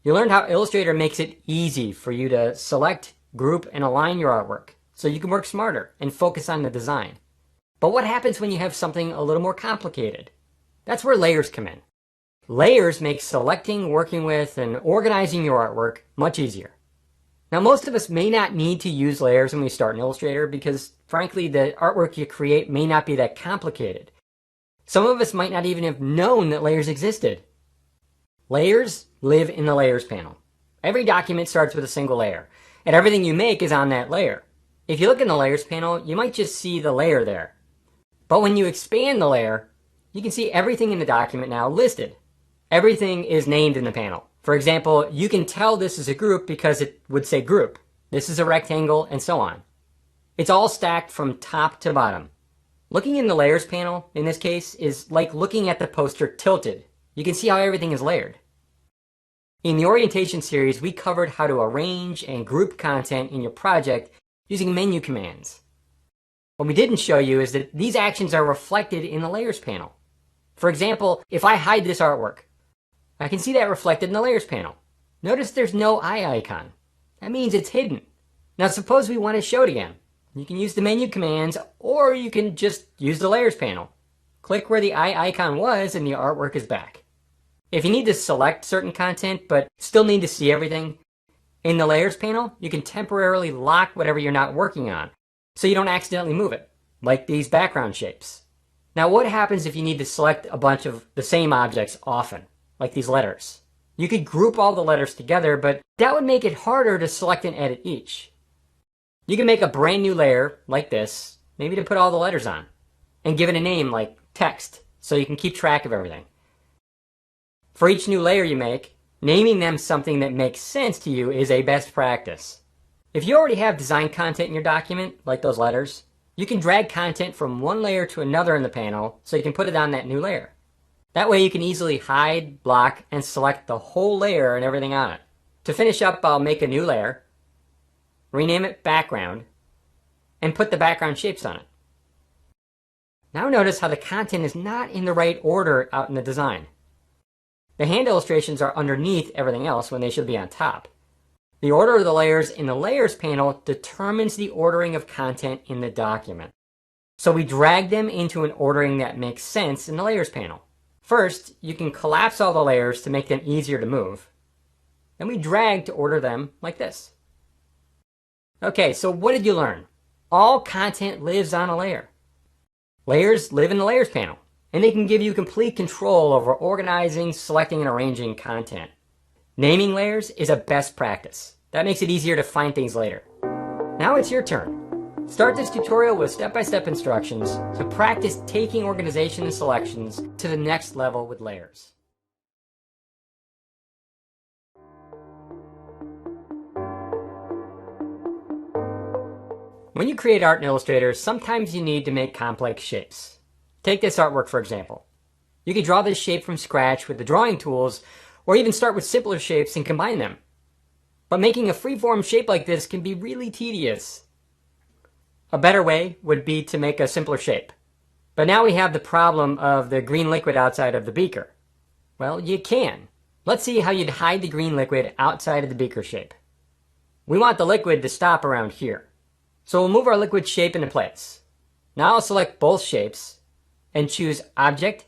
You learned how Illustrator makes it easy for you to select, group, and align your artwork so you can work smarter and focus on the design. But what happens when you have something a little more complicated? That's where layers come in. Layers make selecting, working with, and organizing your artwork much easier. Now, most of us may not need to use layers when we start in Illustrator because, frankly, the artwork you create may not be that complicated. Some of us might not even have known that layers existed. Layers live in the Layers panel. Every document starts with a single layer, and everything you make is on that layer. If you look in the Layers panel, you might just see the layer there. But when you expand the layer, you can see everything in the document now listed. Everything is named in the panel. For example, you can tell this is a group because it would say group. This is a rectangle, and so on. It's all stacked from top to bottom. Looking in the Layers panel, in this case, is like looking at the poster tilted. You can see how everything is layered. In the orientation series, we covered how to arrange and group content in your project using menu commands. What we didn't show you is that these actions are reflected in the Layers panel. For example, if I hide this artwork, I can see that reflected in the Layers panel. Notice there's no eye icon. That means it's hidden. Now suppose we want to show it again. You can use the menu commands, or you can just use the Layers panel. Click where the eye icon was and the artwork is back. If you need to select certain content but still need to see everything, in the Layers panel, you can temporarily lock whatever you're not working on so you don't accidentally move it, like these background shapes. Now what happens if you need to select a bunch of the same objects often, like these letters? You could group all the letters together, but that would make it harder to select and edit each. You can make a brand new layer, like this, maybe to put all the letters on, and give it a name like text, so you can keep track of everything. For each new layer you make, naming them something that makes sense to you is a best practice. If you already have design content in your document, like those letters, you can drag content from one layer to another in the panel so you can put it on that new layer. That way you can easily hide, block, and select the whole layer and everything on it. To finish up, I'll make a new layer, rename it Background, and put the background shapes on it. Now notice how the content is not in the right order out in the design. The hand illustrations are underneath everything else when they should be on top. The order of the layers in the Layers panel determines the ordering of content in the document. So we drag them into an ordering that makes sense in the Layers panel. First, you can collapse all the layers to make them easier to move. Then we drag to order them like this. Okay, so what did you learn? All content lives on a layer. Layers live in the Layers panel, and they can give you complete control over organizing, selecting, and arranging content. Naming layers is a best practice. That makes it easier to find things later. Now it's your turn. Start this tutorial with step-by-step instructions to practice taking organization and selections to the next level with layers. When you create art in Illustrator, sometimes you need to make complex shapes. Take this artwork for example. You could draw this shape from scratch with the drawing tools, or even start with simpler shapes and combine them. But making a freeform shape like this can be really tedious. A better way would be to make a simpler shape. But now we have the problem of the green liquid outside of the beaker. Well, you can. Let's see how you'd hide the green liquid outside of the beaker shape. We want the liquid to stop around here. So we'll move our liquid shape into place. Now I'll select both shapes and choose Object,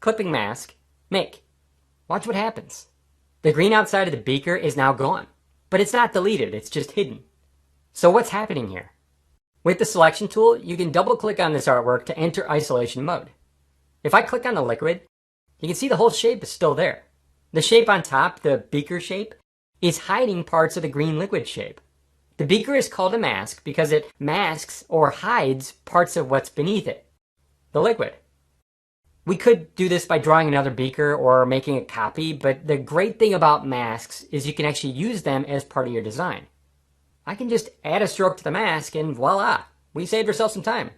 Clipping Mask, Make. Watch what happens. The green outside of the beaker is now gone. But it's not deleted, it's just hidden. So what's happening here? With the selection tool, you can double-click on this artwork to enter isolation mode. If I click on the liquid, you can see the whole shape is still there. The shape on top, the beaker shape, is hiding parts of the green liquid shape. The beaker is called a mask because it masks or hides parts of what's beneath it, the liquid. We could do this by drawing another beaker or making a copy, but the great thing about masks is you can actually use them as part of your design. I can just add a stroke to the mask and voila, we saved ourselves some time.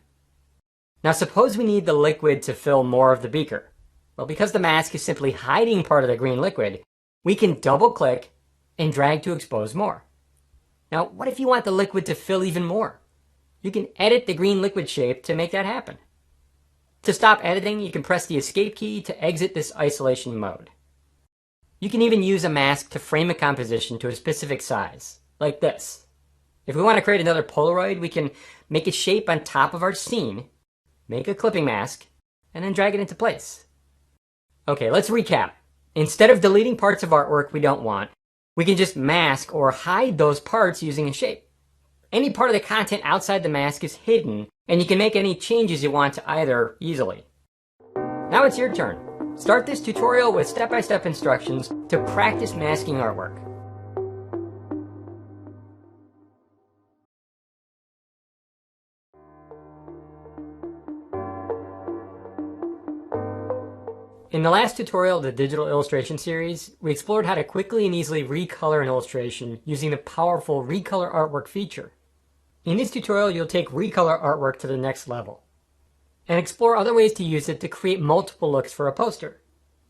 Now suppose we need the liquid to fill more of the beaker. Well, because the mask is simply hiding part of the green liquid, we can double click and drag to expose more. Now, what if you want the liquid to fill even more? You can edit the green liquid shape to make that happen. To stop editing, you can press the Escape key to exit this isolation mode. You can even use a mask to frame a composition to a specific size, like this. If we want to create another Polaroid, we can make a shape on top of our scene, make a clipping mask, and then drag it into place. Okay, let's recap. Instead of deleting parts of artwork we don't want, we can just mask or hide those parts using a shape. Any part of the content outside the mask is hidden, and you can make any changes you want to either easily. Now it's your turn. Start this tutorial with step-by-step instructions to practice masking artwork. In the last tutorial of the digital illustration series, we explored how to quickly and easily recolor an illustration using the powerful recolor artwork feature. In this tutorial, you'll take recolor artwork to the next level and explore other ways to use it to create multiple looks for a poster.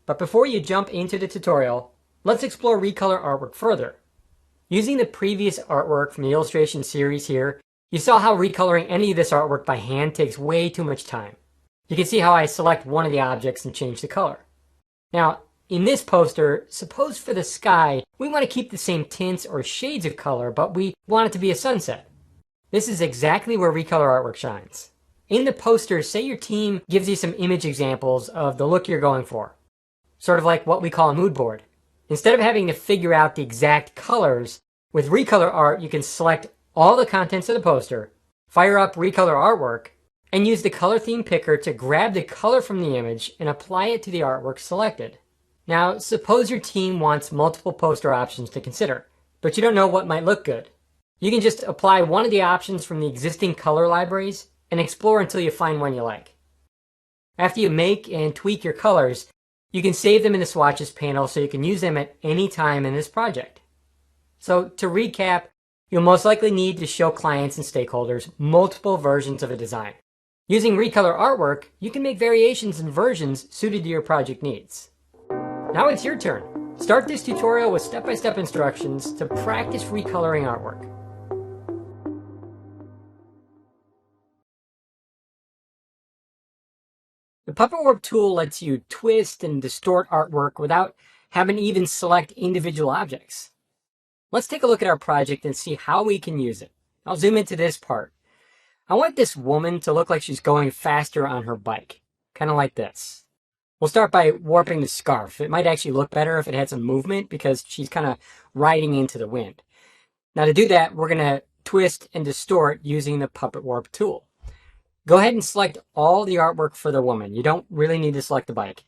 But before you jump into the tutorial, let's explore recolor artwork further. Using the previous artwork from the illustration series here, you saw how recoloring any of this artwork by hand takes way too much time. You can see how I select one of the objects and change the color. Now, in this poster, suppose for the sky, we want to keep the same tints or shades of color, but we want it to be a sunset. This is exactly where recolor artwork shines. In the poster, say your team gives you some image examples of the look you're going for. Sort of like what we call a mood board. Instead of having to figure out the exact colors, with recolor art, you can select all the contents of the poster, fire up recolor artwork, and use the color theme picker to grab the color from the image and apply it to the artwork selected. Now, suppose your team wants multiple poster options to consider, but you don't know what might look good. You can just apply one of the options from the existing color libraries and explore until you find one you like. After you make and tweak your colors, you can save them in the swatches panel so you can use them at any time in this project. So to recap, you'll most likely need to show clients and stakeholders multiple versions of a design. Using recolor artwork, you can make variations and versions suited to your project needs. Now it's your turn. Start this tutorial with step-by-step instructions to practice recoloring artwork. The Puppet Warp tool lets you twist and distort artwork without having to even select individual objects. Let's take a look at our project and see how we can use it. I'll zoom into this part. I want this woman to look like she's going faster on her bike, kind of like this. We'll start by warping the scarf. It might actually look better if it had some movement because she's kind of riding into the wind. Now to do that, we're going to twist and distort using the Puppet Warp tool. Go ahead and select all the artwork for the woman. You don't really need to select the bike.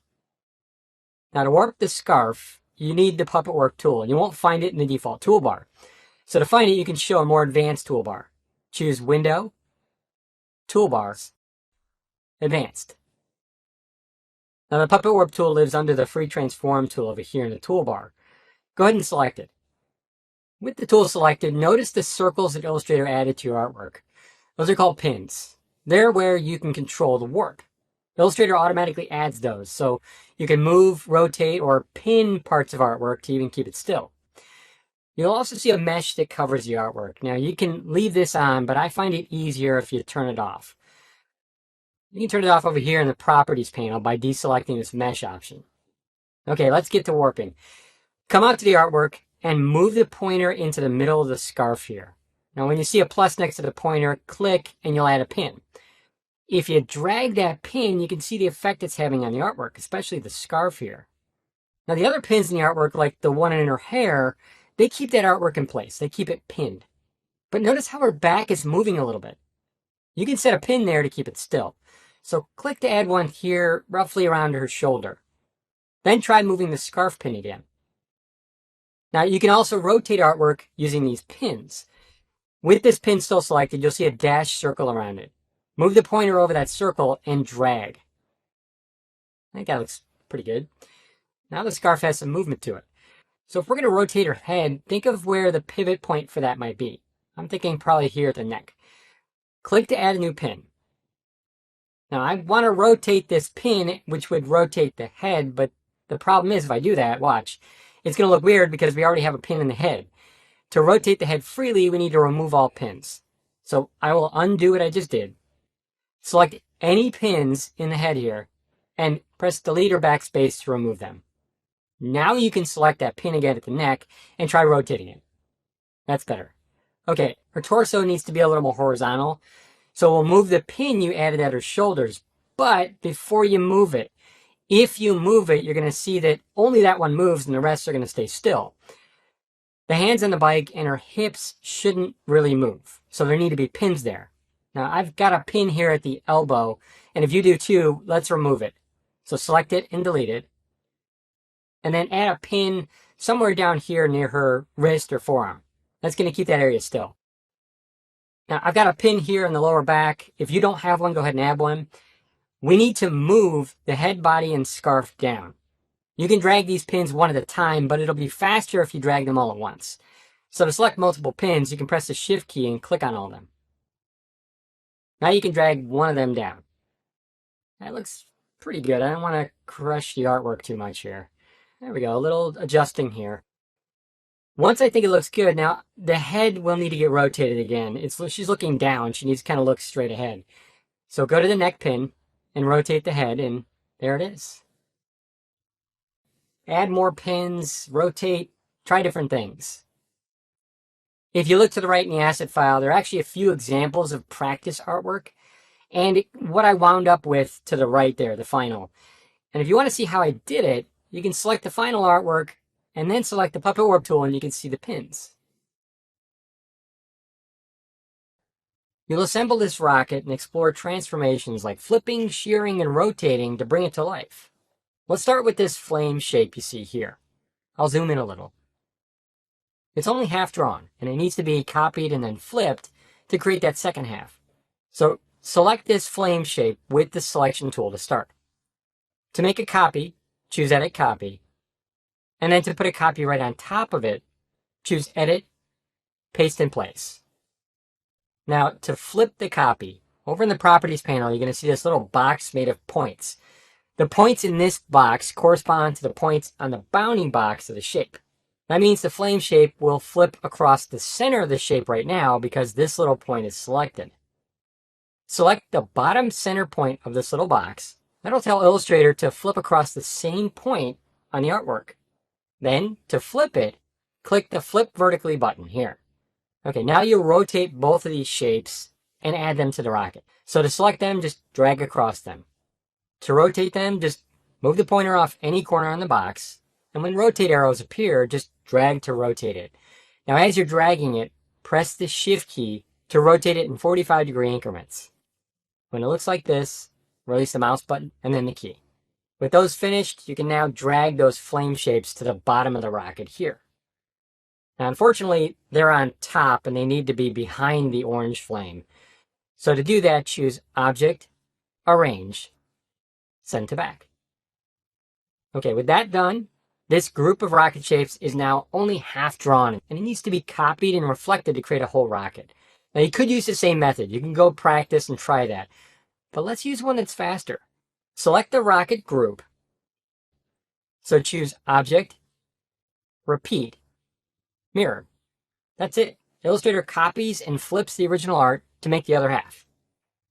Now to warp the scarf, you need the Puppet Warp tool, and you won't find it in the default toolbar. So to find it, you can show a more advanced toolbar. Choose Window, Toolbars, Advanced. Now the Puppet Warp tool lives under the Free Transform tool over here in the toolbar. Go ahead and select it. With the tool selected, notice the circles that Illustrator added to your artwork. Those are called pins. They're where you can control the warp. Illustrator automatically adds those, so you can move, rotate, or pin parts of artwork to even keep it still. You'll also see a mesh that covers the artwork. Now you can leave this on, but I find it easier if you turn it off. You can turn it off over here in the Properties panel by deselecting this mesh option. Okay, let's get to warping. Come out to the artwork and move the pointer into the middle of the scarf here. Now when you see a plus next to the pointer, click and you'll add a pin. If you drag that pin, you can see the effect it's having on the artwork, especially the scarf here. Now the other pins in the artwork, like the one in her hair, they keep that artwork in place. They keep it pinned. But notice how her back is moving a little bit. You can set a pin there to keep it still. So click to add one here, roughly around her shoulder. Then try moving the scarf pin again. Now you can also rotate artwork using these pins. With this pin still selected, you'll see a dashed circle around it. Move the pointer over that circle and drag. I think that looks pretty good. Now the scarf has some movement to it. So if we're going to rotate her head, think of where the pivot point for that might be. I'm thinking probably here at the neck. Click to add a new pin. Now I want to rotate this pin, which would rotate the head, but the problem is if I do that, watch, it's going to look weird because we already have a pin in the head. To rotate the head freely, we need to remove all pins. So I will undo what I just did. Select any pins in the head here and press Delete or Backspace to remove them. Now you can select that pin again at the neck and try rotating it. That's better. Okay, her torso needs to be a little more horizontal. So we'll move the pin you added at her shoulders. But before you move it, if you move it, you're going to see that only that one moves and the rest are going to stay still. The hands on the bike and her hips shouldn't really move. So there need to be pins there. Now I've got a pin here at the elbow, and if you do too, let's remove it. So select it and delete it. And then add a pin somewhere down here near her wrist or forearm. That's going to keep that area still. Now I've got a pin here in the lower back. If you don't have one, go ahead and add one. We need to move the head, body, and scarf down. You can drag these pins one at a time, but it'll be faster if you drag them all at once. So to select multiple pins, you can press the Shift key and click on all of them. Now you can drag one of them down. That looks pretty good. I don't want to crush the artwork too much here. There we go, a little adjusting here. Once I think it looks good, now the head will need to get rotated again. She's looking down. She needs to kind of look straight ahead. So go to the neck pin and rotate the head, and there it is. Add more pins, rotate, try different things. If you look to the right in the asset file, there are actually a few examples of practice artwork, and what I wound up with to the right there, the final. And if you want to see how I did it, you can select the final artwork and then select the Puppet Warp tool and you can see the pins. You'll assemble this rocket and explore transformations like flipping, shearing, and rotating to bring it to life. Let's start with this flame shape you see here. I'll zoom in a little. It's only half drawn, and it needs to be copied and then flipped to create that second half. So select this flame shape with the selection tool to start. To make a copy, choose Edit Copy. And then to put a copy right on top of it, choose Edit, Paste in Place. Now to flip the copy, over in the Properties panel, you're going to see this little box made of points. The points in this box correspond to the points on the bounding box of the shape. That means the flame shape will flip across the center of the shape right now because this little point is selected. Select the bottom center point of this little box. That'll tell Illustrator to flip across the same point on the artwork. Then, to flip it, click the Flip Vertically button here. Okay, now you rotate both of these shapes and add them to the rocket. So to select them, just drag across them. To rotate them, just move the pointer off any corner on the box, and when rotate arrows appear, just drag to rotate it. Now as you're dragging it, press the Shift key to rotate it in 45-degree increments. When it looks like this, release the mouse button and then the key. With those finished, you can now drag those flame shapes to the bottom of the rocket here. Now unfortunately, they're on top and they need to be behind the orange flame. So to do that, choose Object, Arrange, Send to Back. Okay, with that done, this group of rocket shapes is now only half drawn, and it needs to be copied and reflected to create a whole rocket. Now you could use the same method. You can go practice and try that. But let's use one that's faster. Select the rocket group. So choose Object, Repeat, Mirror. That's it. Illustrator copies and flips the original art to make the other half.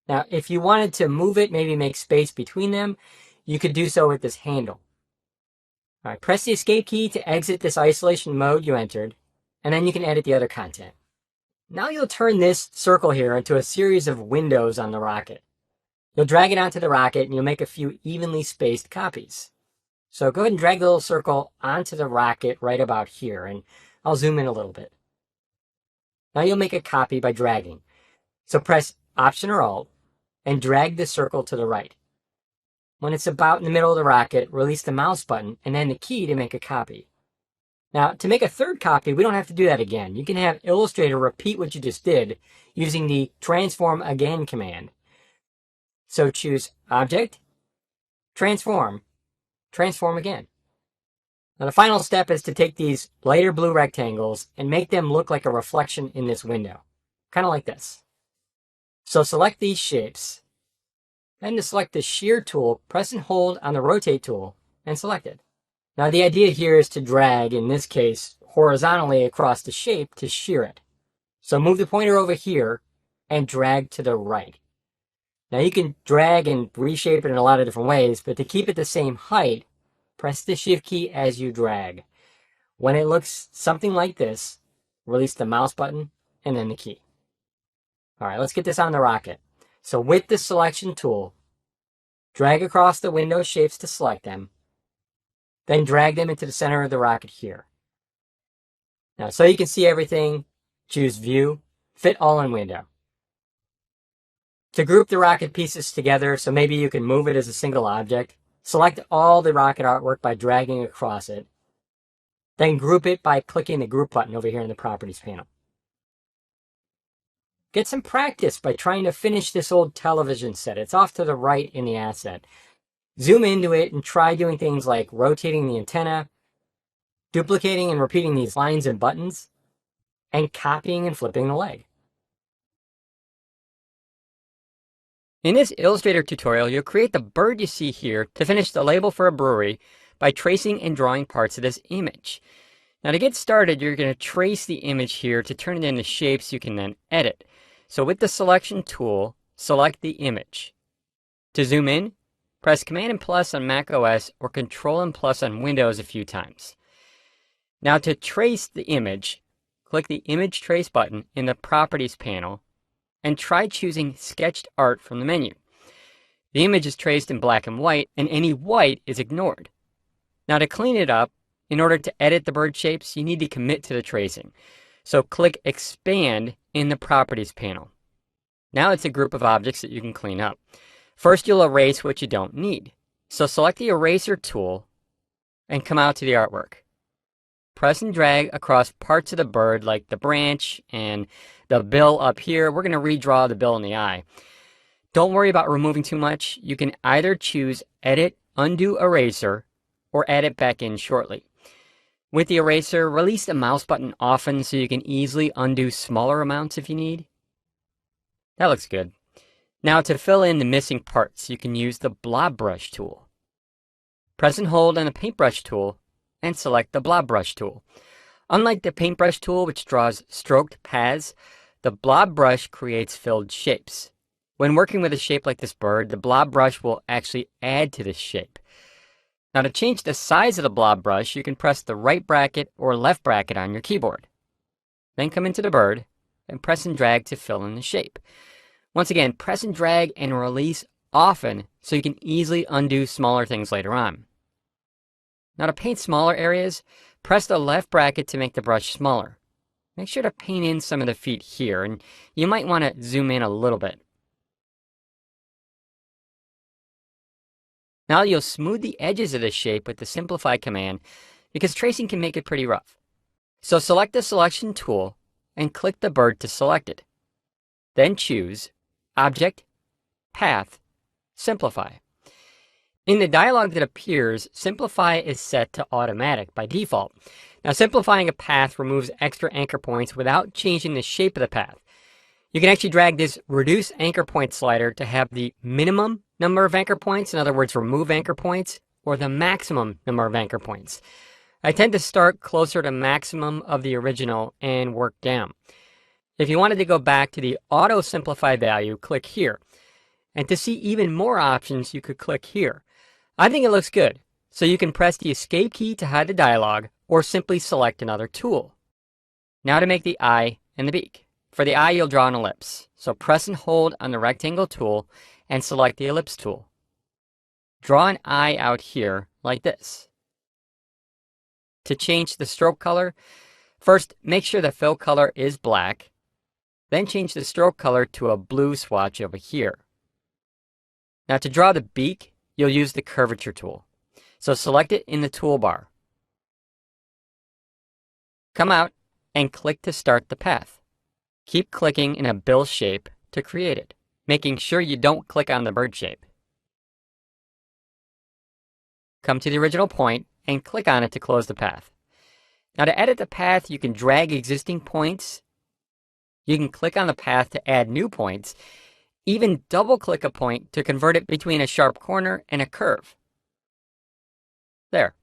Now, if you wanted to move it, maybe make space between them, you could do so with this handle. All right, press the Escape key to exit this isolation mode you entered, and then you can edit the other content. Now you'll turn this circle here into a series of windows on the rocket. You'll drag it onto the rocket and you'll make a few evenly spaced copies. So go ahead and drag the little circle onto the rocket right about here, and I'll zoom in a little bit. Now you'll make a copy by dragging. So press Option or Alt and drag the circle to the right. When it's about in the middle of the rocket, release the mouse button and then the key to make a copy. Now, to make a third copy, we don't have to do that again. You can have Illustrator repeat what you just did using the Transform Again command. So choose Object, Transform, Transform Again. Now the final step is to take these lighter blue rectangles and make them look like a reflection in this window. Kind of like this. So select these shapes. Then to select the Shear tool, press and hold on the Rotate tool and select it. Now the idea here is to drag, in this case, horizontally across the shape to shear it. So move the pointer over here and drag to the right. Now you can drag and reshape it in a lot of different ways, but to keep it the same height, Press the Shift key as you drag. When it looks something like this, release the mouse button and then the key. All right, let's get this on the rocket. So with the selection tool, drag across the window shapes to select them, then drag them into the center of the rocket here. Now, so you can see everything, choose View, Fit All in Window. To group the rocket pieces together, so maybe you can move it as a single object, select all the rocket artwork by dragging across it, then group it by clicking the Group button over here in the Properties panel. Get some practice by trying to finish this old television set. It's off to the right in the asset. Zoom into it and try doing things like rotating the antenna, duplicating and repeating these lines and buttons, and copying and flipping the leg. In this Illustrator tutorial, you'll create the bird you see here to finish the label for a brewery by tracing and drawing parts of this image. Now to get started, you're going to trace the image here to turn it into shapes you can then edit. So with the selection tool, select the image. To zoom in, press Command and plus on Mac OS or Control and plus on Windows a few times. Now to trace the image, click the Image Trace button in the Properties panel and try choosing Sketched Art from the menu. The image is traced in black and white, and any white is ignored. Now to clean it up, in order to edit the bird shapes, you need to commit to the tracing. So click Expand in the Properties panel. Now it's a group of objects that you can clean up. First, you'll erase what you don't need. So select the Eraser tool and come out to the artwork. Press and drag across parts of the bird like the branch and the bill up here. We're going to redraw the bill and the eye. Don't worry about removing too much. You can either choose Edit, Undo Eraser, or add it back in shortly. With the eraser, release the mouse button often so you can easily undo smaller amounts if you need. That looks good. Now to fill in the missing parts, you can use the Blob Brush tool. Press and hold on the Paintbrush tool and select the Blob Brush tool. Unlike the Paintbrush tool, which draws stroked paths, the Blob Brush creates filled shapes. When working with a shape like this bird, the Blob Brush will actually add to this shape. Now to change the size of the Blob Brush, you can press the right bracket or left bracket on your keyboard. Then come into the bird and press and drag to fill in the shape. Once again, press and drag and release often so you can easily undo smaller things later on. Now to paint smaller areas, press the left bracket to make the brush smaller. Make sure to paint in some of the feet here, and you might want to zoom in a little bit. Now you'll smooth the edges of the shape with the Simplify command because tracing can make it pretty rough. So select the Selection tool and click the bird to select it. Then choose Object, Path, Simplify. In the dialog that appears, Simplify is set to automatic by default. Now simplifying a path removes extra anchor points without changing the shape of the path. You can actually drag this Reduce Anchor Point slider to have the minimum number of anchor points, in other words, remove anchor points, or the maximum number of anchor points. I tend to start closer to maximum of the original and work down. If you wanted to go back to the Auto Simplify value, click here. And to see even more options, you could click here. I think it looks good, so you can press the Escape key to hide the dialog, or simply select another tool. Now to make the eye and the beak. For the eye, you'll draw an ellipse. So press and hold on the rectangle tool and select the ellipse tool. Draw an eye out here like this. To change the stroke color, first make sure the fill color is black, then change the stroke color to a blue swatch over here. Now to draw the beak, you'll use the curvature tool. So select it in the toolbar. Come out and click to start the path. Keep clicking in a bill shape to create it, making sure you don't click on the bird shape. Come to the original point and click on it to close the path. Now to edit the path, you can drag existing points. You can click on the path to add new points. Even double-click a point to convert it between a sharp corner and a curve. There.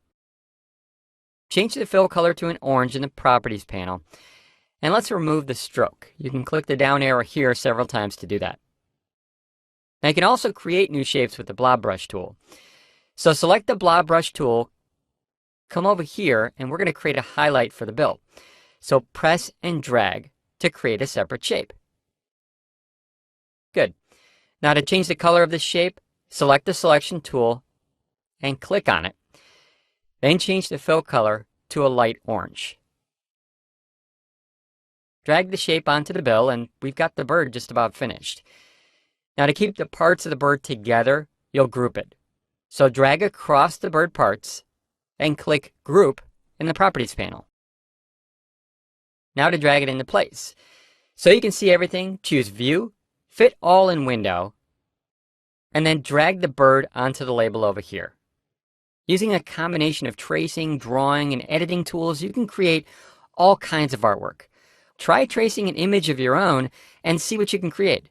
Change the fill color to an orange in the Properties panel. And let's remove the stroke. You can click the down arrow here several times to do that. Now you can also create new shapes with the Blob Brush tool. So select the Blob Brush tool, come over here and we're going to create a highlight for the bill. So press and drag to create a separate shape. Good. Now to change the color of the shape, select the selection tool and click on it. Then change the fill color to a light orange. Drag the shape onto the bill and we've got the bird just about finished. Now to keep the parts of the bird together, you'll group it. So drag across the bird parts and click Group in the Properties panel. Now to drag it into place. So you can see everything, choose View, Fit All in Window, and then drag the bird onto the label over here. Using a combination of tracing, drawing, and editing tools, you can create all kinds of artwork. Try tracing an image of your own and see what you can create.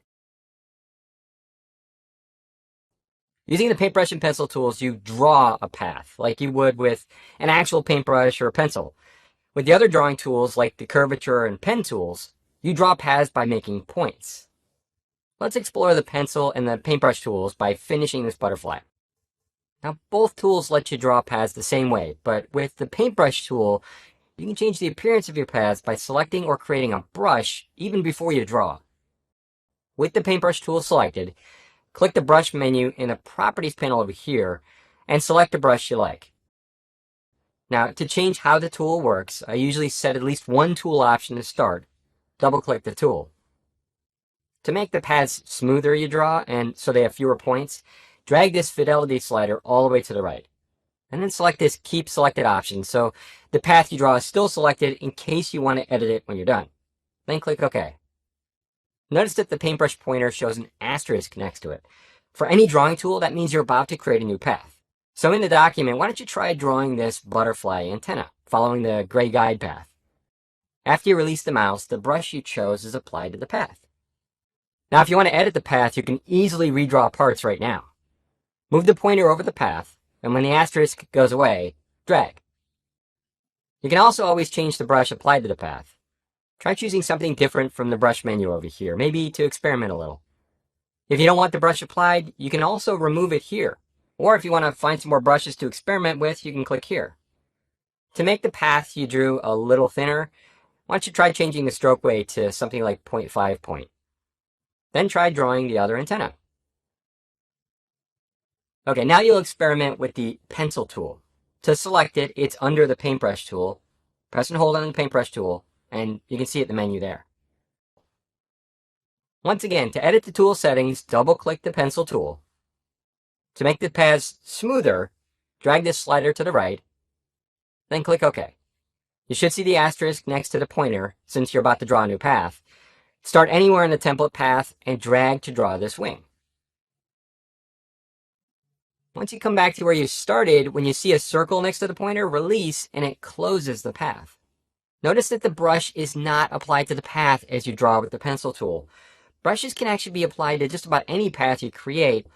Using the paintbrush and pencil tools, you draw a path like you would with an actual paintbrush or a pencil. With the other drawing tools like the curvature and pen tools, you draw paths by making points. Let's explore the pencil and the paintbrush tools by finishing this butterfly. Now, both tools let you draw paths the same way, but with the paintbrush tool, you can change the appearance of your paths by selecting or creating a brush even before you draw. With the paintbrush tool selected, click the brush menu in the Properties panel over here and select a brush you like. Now, to change how the tool works, I usually set at least one tool option to start. Double-click the tool. To make the paths smoother you draw, and so they have fewer points, drag this fidelity slider all the way to the right. And then select this Keep Selected option, so the path you draw is still selected in case you want to edit it when you're done. Then click OK. Notice that the paintbrush pointer shows an asterisk next to it. For any drawing tool, that means you're about to create a new path. So in the document, why don't you try drawing this butterfly antenna, following the gray guide path. After you release the mouse, the brush you chose is applied to the path. Now, if you want to edit the path, you can easily redraw parts right now. Move the pointer over the path, and when the asterisk goes away, drag. You can also always change the brush applied to the path. Try choosing something different from the brush menu over here, maybe to experiment a little. If you don't want the brush applied, you can also remove it here. Or if you want to find some more brushes to experiment with, you can click here. To make the path you drew a little thinner, why don't you try changing the stroke weight to something like 0.5 point. Then try drawing the other antenna. Okay, now you'll experiment with the pencil tool. To select it, it's under the paintbrush tool. Press and hold on the paintbrush tool, and you can see it in the menu there. Once again, to edit the tool settings, double-click the pencil tool. To make the paths smoother, drag this slider to the right, then click OK. You should see the asterisk next to the pointer since you're about to draw a new path. Start anywhere in the template path and drag to draw this wing. Once you come back to where you started, when you see a circle next to the pointer, release and it closes the path. Notice that the brush is not applied to the path as you draw with the pencil tool. Brushes can actually be applied to just about any path you create,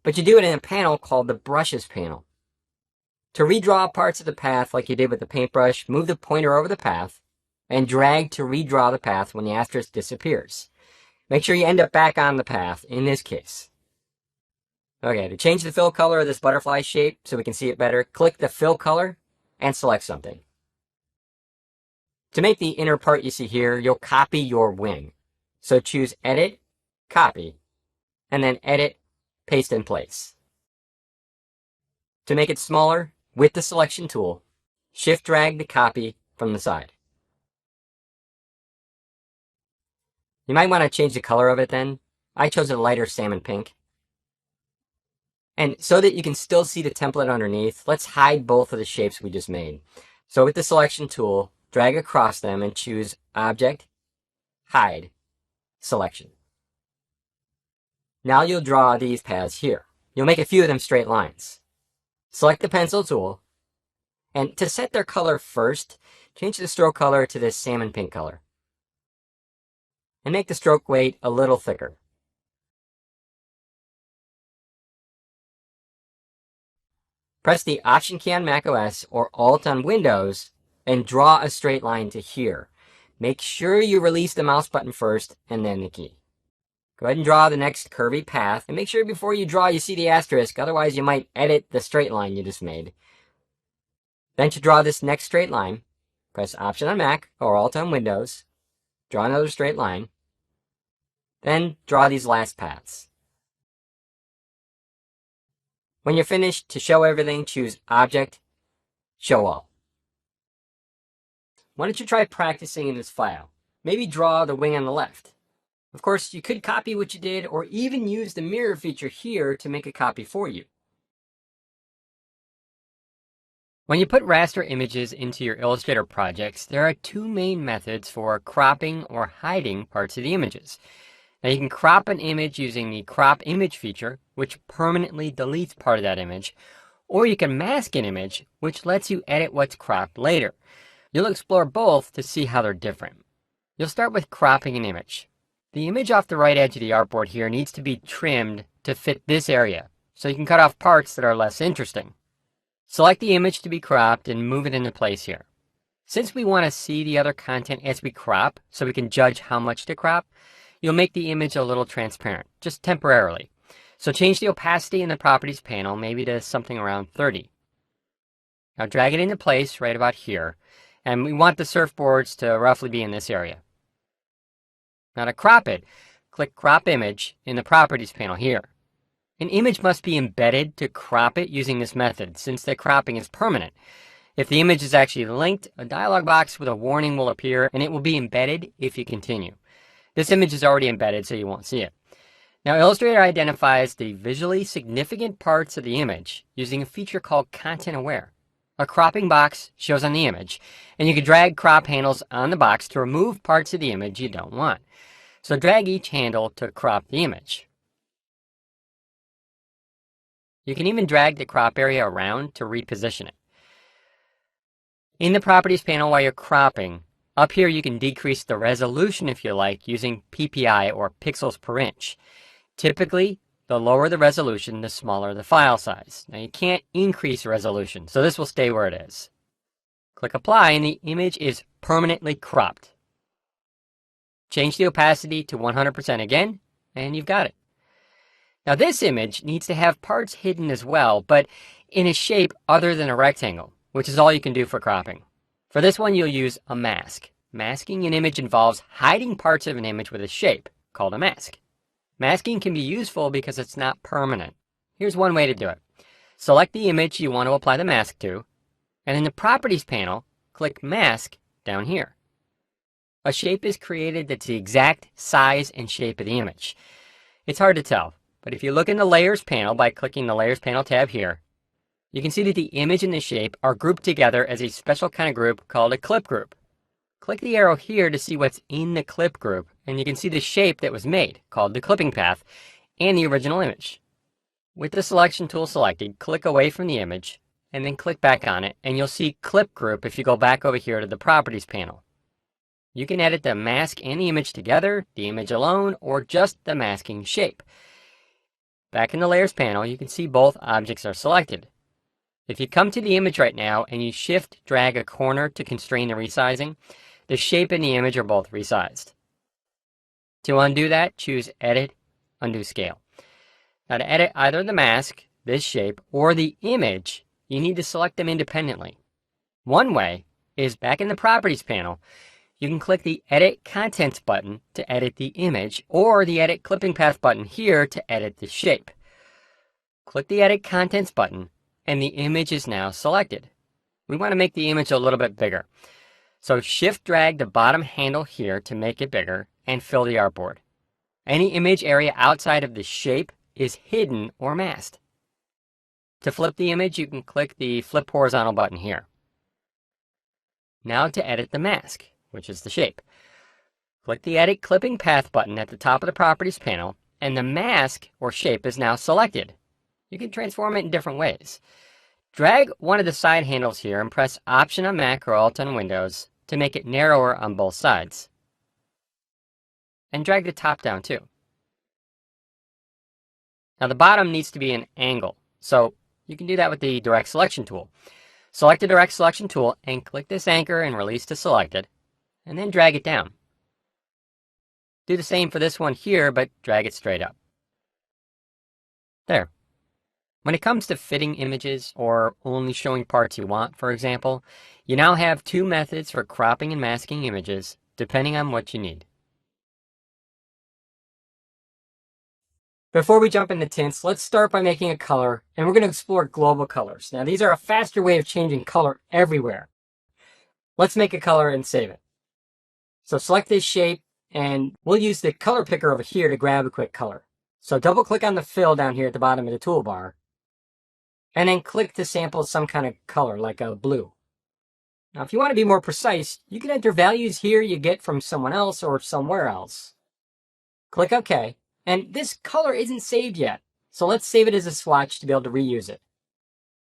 but you do it in a panel called the Brushes panel. To redraw parts of the path like you did with the paintbrush, move the pointer over the path and drag to redraw the path when the asterisk disappears. Make sure you end up back on the path in this case. Okay, to change the fill color of this butterfly shape so we can see it better, click the fill color and select something. To make the inner part you see here, you'll copy your wing. So choose Edit, Copy, and then Edit, Paste in Place. To make it smaller, with the selection tool, shift drag the copy from the side. You might want to change the color of it then. I chose a lighter salmon pink. And so that you can still see the template underneath, let's hide both of the shapes we just made. So with the selection tool, drag across them and choose Object, Hide, Selection. Now you'll draw these paths here. You'll make a few of them straight lines. Select the pencil tool, and to set their color first, change the stroke color to this salmon pink color. And make the stroke weight a little thicker. Press the Option key on macOS or Alt on Windows and draw a straight line to here. Make sure you release the mouse button first and then the key. Go ahead and draw the next curvy path, and make sure before you draw you see the asterisk, otherwise you might edit the straight line you just made. Then to draw this next straight line, press Option on Mac or Alt on Windows, draw another straight line, then draw these last paths. When you're finished, to show everything, choose Object, Show All. Why don't you try practicing in this file? Maybe draw the wing on the left. Of course, you could copy what you did or even use the mirror feature here to make a copy for you. When you put raster images into your Illustrator projects, there are two main methods for cropping or hiding parts of the images. Now you can crop an image using the crop image feature, which permanently deletes part of that image, or you can mask an image, which lets you edit what's cropped later. You'll explore both to see how they're different. You'll start with cropping an image. The image off the right edge of the artboard here needs to be trimmed to fit this area, so you can cut off parts that are less interesting. Select the image to be cropped and move it into place here. Since we want to see the other content as we crop, so we can judge how much to crop, you'll make the image a little transparent, just temporarily. So change the opacity in the Properties panel, maybe to something around 30. Now drag it into place right about here, and we want the surfboards to roughly be in this area. Now to crop it, click Crop Image in the Properties panel here. An image must be embedded to crop it using this method, since the cropping is permanent. If the image is actually linked, a dialog box with a warning will appear, and it will be embedded if you continue. This image is already embedded, so you won't see it. Now Illustrator identifies the visually significant parts of the image using a feature called Content Aware. A cropping box shows on the image, and you can drag crop handles on the box to remove parts of the image you don't want. So drag each handle to crop the image. You can even drag the crop area around to reposition it. In the Properties panel while you're cropping, up here you can decrease the resolution if you like using PPI or pixels per inch. Typically, the lower the resolution, the smaller the file size. Now you can't increase resolution, so this will stay where it is. Click Apply and the image is permanently cropped. Change the opacity to 100% again, and you've got it. Now this image needs to have parts hidden as well, but in a shape other than a rectangle, which is all you can do for cropping. For this one, you'll use a mask. Masking an image involves hiding parts of an image with a shape, called a mask. Masking can be useful because it's not permanent. Here's one way to do it. Select the image you want to apply the mask to, and in the Properties panel, click Mask down here. A shape is created that's the exact size and shape of the image. It's hard to tell, but if you look in the Layers panel by clicking the Layers panel tab here, you can see that the image and the shape are grouped together as a special kind of group called a clip group. Click the arrow here to see what's in the clip group, and you can see the shape that was made, called the clipping path, and the original image. With the selection tool selected, click away from the image, and then click back on it, and you'll see Clip Group if you go back over here to the Properties panel. You can edit the mask and the image together, the image alone, or just the masking shape. Back in the Layers panel, you can see both objects are selected. If you come to the image right now and you Shift-drag a corner to constrain the resizing, the shape and the image are both resized. To undo that, choose Edit, Undo Scale. Now to edit either the mask, this shape, or the image, you need to select them independently. One way is back in the Properties panel, you can click the Edit Contents button to edit the image, or the Edit Clipping Path button here to edit the shape. Click the Edit Contents button, and the image is now selected. We want to make the image a little bit bigger. So Shift-drag the bottom handle here to make it bigger and fill the artboard. Any image area outside of the shape is hidden or masked. To flip the image, you can click the Flip Horizontal button here. Now to edit the mask, which is the shape. Click the Edit Clipping Path button at the top of the Properties panel, and the mask or shape is now selected. You can transform it in different ways. Drag one of the side handles here and press Option on Mac or Alt on Windows to make it narrower on both sides. And drag the top down too. Now the bottom needs to be an angle, so you can do that with the Direct Selection tool. Select the Direct Selection tool and click this anchor and release to selected, and then drag it down. Do the same for this one here, but drag it straight up. There. When it comes to fitting images or only showing parts you want, for example, you now have two methods for cropping and masking images, depending on what you need. Before we jump into tints, let's start by making a color, and we're going to explore global colors. Now, these are a faster way of changing color everywhere. Let's make a color and save it. So select this shape, and we'll use the color picker over here to grab a quick color. So double click on the fill down here at the bottom of the toolbar, and then click to sample some kind of color, like a blue. Now, if you want to be more precise, you can enter values here you get from someone else or somewhere else. Click OK. And this color isn't saved yet, so let's save it as a swatch to be able to reuse it.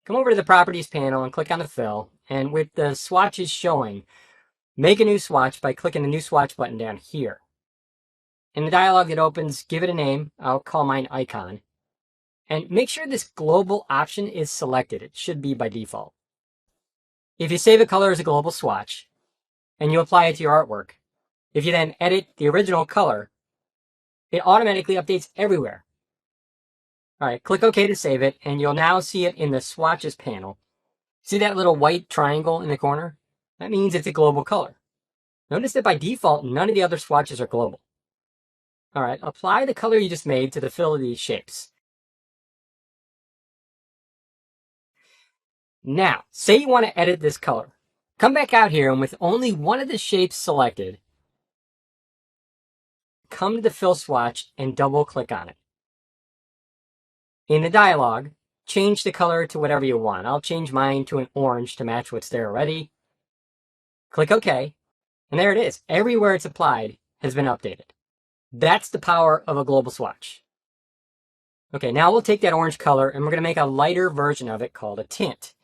Come over to the Properties panel and click on the fill, and with the swatches showing, make a new swatch by clicking the New Swatch button down here. In the dialog that opens, give it a name. I'll call mine Icon. And make sure this global option is selected. It should be by default. If you save a color as a global swatch, and you apply it to your artwork, if you then edit the original color, it automatically updates everywhere. All right, click OK to save it, and you'll now see it in the Swatches panel. See that little white triangle in the corner? That means it's a global color. Notice that by default, none of the other swatches are global. All right, apply the color you just made to the fill of these shapes. Now, say you want to edit this color. Come back out here, and with only one of the shapes selected, come to the fill swatch and double click on it. In the dialog, change the color to whatever you want. I'll change mine to an orange to match what's there already. Click OK, and there it is. Everywhere it's applied has been updated. That's the power of a global swatch. Okay, now we'll take that orange color and we're going to make a lighter version of it called a tint.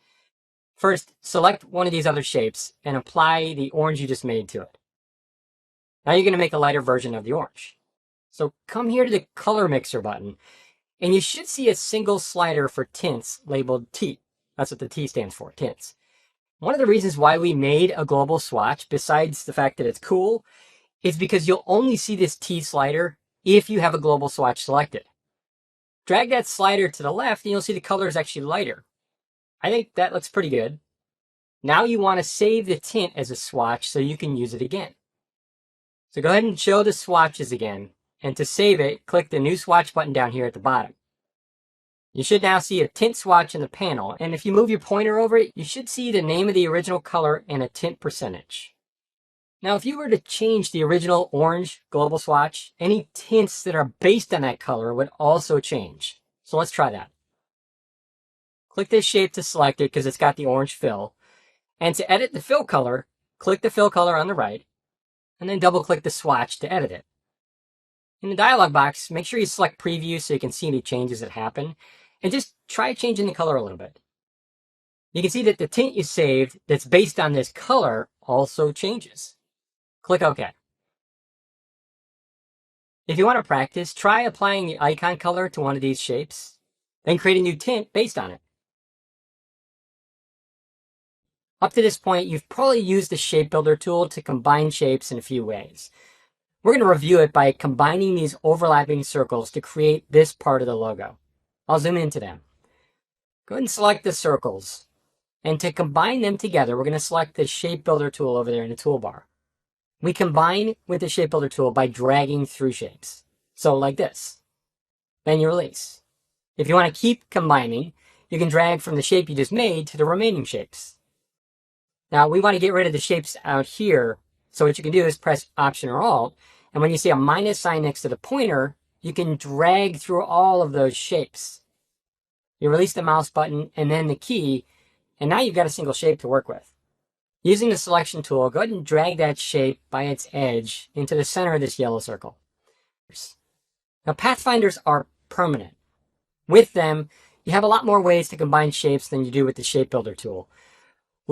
First, select one of these other shapes and apply the orange you just made to it. Now you're going to make a lighter version of the orange. So come here to the color mixer button, and you should see a single slider for tints labeled T. That's what the T stands for, tints. One of the reasons why we made a global swatch, besides the fact that it's cool, is because you'll only see this T slider if you have a global swatch selected. Drag that slider to the left and you'll see the color is actually lighter. I think that looks pretty good. Now you want to save the tint as a swatch so you can use it again. So go ahead and show the swatches again, and to save it, click the New Swatch button down here at the bottom. You should now see a tint swatch in the panel, and if you move your pointer over it, you should see the name of the original color and a tint percentage. Now, if you were to change the original orange global swatch, any tints that are based on that color would also change. So let's try that. Click this shape to select it because it's got the orange fill. And to edit the fill color, click the fill color on the right, and then double click the swatch to edit it. In the dialog box, make sure you select preview so you can see any changes that happen, and just try changing the color a little bit. You can see that the tint you saved that's based on this color also changes. Click OK. If you want to practice, try applying the icon color to one of these shapes, then create a new tint based on it. Up to this point, you've probably used the Shape Builder tool to combine shapes in a few ways. We're going to review it by combining these overlapping circles to create this part of the logo. I'll zoom into them. Go ahead and select the circles. And to combine them together, we're going to select the Shape Builder tool over there in the toolbar. We combine with the Shape Builder tool by dragging through shapes. So like this. Then you release. If you want to keep combining, you can drag from the shape you just made to the remaining shapes. Now, we want to get rid of the shapes out here, so what you can do is press Option or Alt, and when you see a minus sign next to the pointer, you can drag through all of those shapes. You release the mouse button and then the key, and now you've got a single shape to work with. Using the Selection tool, go ahead and drag that shape by its edge into the center of this yellow circle. Now, Pathfinders are permanent. With them, you have a lot more ways to combine shapes than you do with the Shape Builder tool.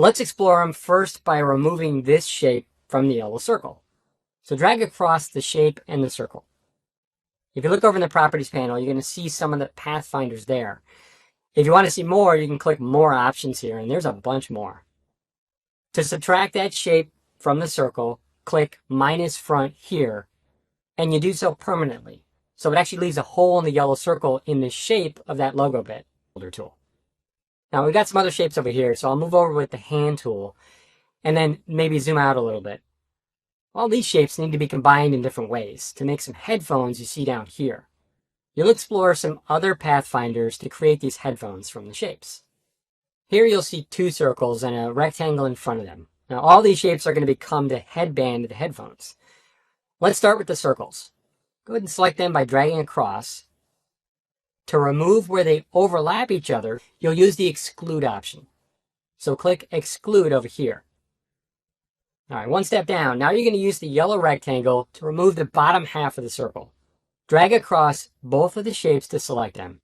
Let's explore them first by removing this shape from the yellow circle. So drag across the shape and the circle. If you look over in the Properties panel, you're going to see some of the Pathfinders there. If you want to see more, you can click More Options here, and there's a bunch more. To subtract that shape from the circle, click minus front here, and you do so permanently. So it actually leaves a hole in the yellow circle in the shape of that logo bit. tool. Now we've got some other shapes over here, so I'll move over with the hand tool and then maybe zoom out a little bit. All these shapes need to be combined in different ways to make some headphones you see down here. You'll explore some other Pathfinders to create these headphones from the shapes. Here you'll see two circles and a rectangle in front of them. Now all these shapes are going to become the headband of the headphones. Let's start with the circles. Go ahead and select them by dragging across. To remove where they overlap each other, you'll use the exclude option. So click exclude over here. All right, one step down. Now you're going to use the yellow rectangle to remove the bottom half of the circle. Drag across both of the shapes to select them.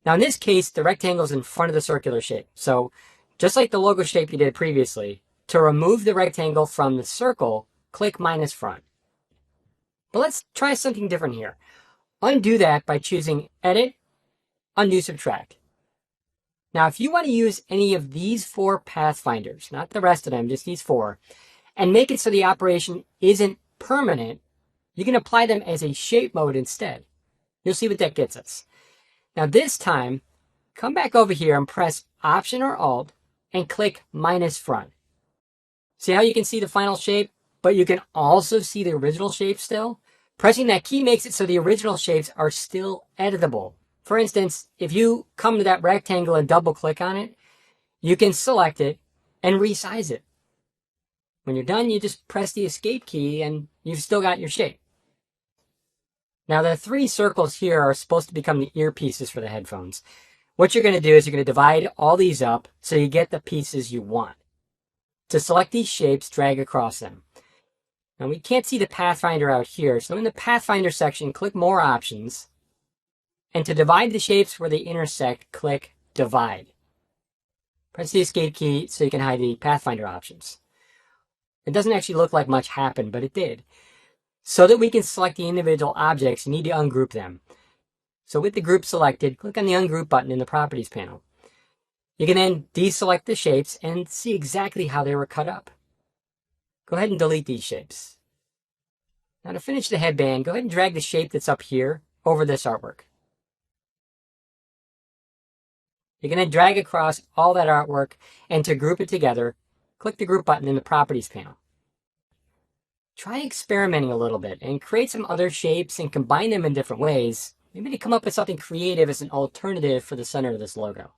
Now in this case, the rectangle is in front of the circular shape. So just like the logo shape you did previously, to remove the rectangle from the circle, click minus front. But let's try something different here. Undo that by choosing Edit, Undo Subtract. Now if you want to use any of these four Pathfinders, not the rest of them, just these four, and make it so the operation isn't permanent, you can apply them as a shape mode instead. You'll see what that gets us. Now this time, come back over here and press Option or Alt and click minus front. See how you can see the final shape, but you can also see the original shape still? Pressing that key makes it so the original shapes are still editable. For instance, if you come to that rectangle and double click on it, you can select it and resize it. When you're done, you just press the escape key and you've still got your shape. Now the three circles here are supposed to become the earpieces for the headphones. What you're going to do is you're going to divide all these up so you get the pieces you want. To select these shapes, drag across them. Now we can't see the Pathfinder out here, so in the Pathfinder section, click More Options. And to divide the shapes where they intersect, click Divide. Press the escape key so you can hide the Pathfinder options. It doesn't actually look like much happened, but it did. So that we can select the individual objects, you need to ungroup them. So with the group selected, click on the Ungroup button in the Properties panel. You can then deselect the shapes and see exactly how they were cut up. Go ahead and delete these shapes. Now to finish the headband, go ahead and drag the shape that's up here over this artwork. You can then drag across all that artwork, and to group it together, click the Group button in the Properties panel. Try experimenting a little bit and create some other shapes and combine them in different ways, maybe to come up with something creative as an alternative for the center of this logo.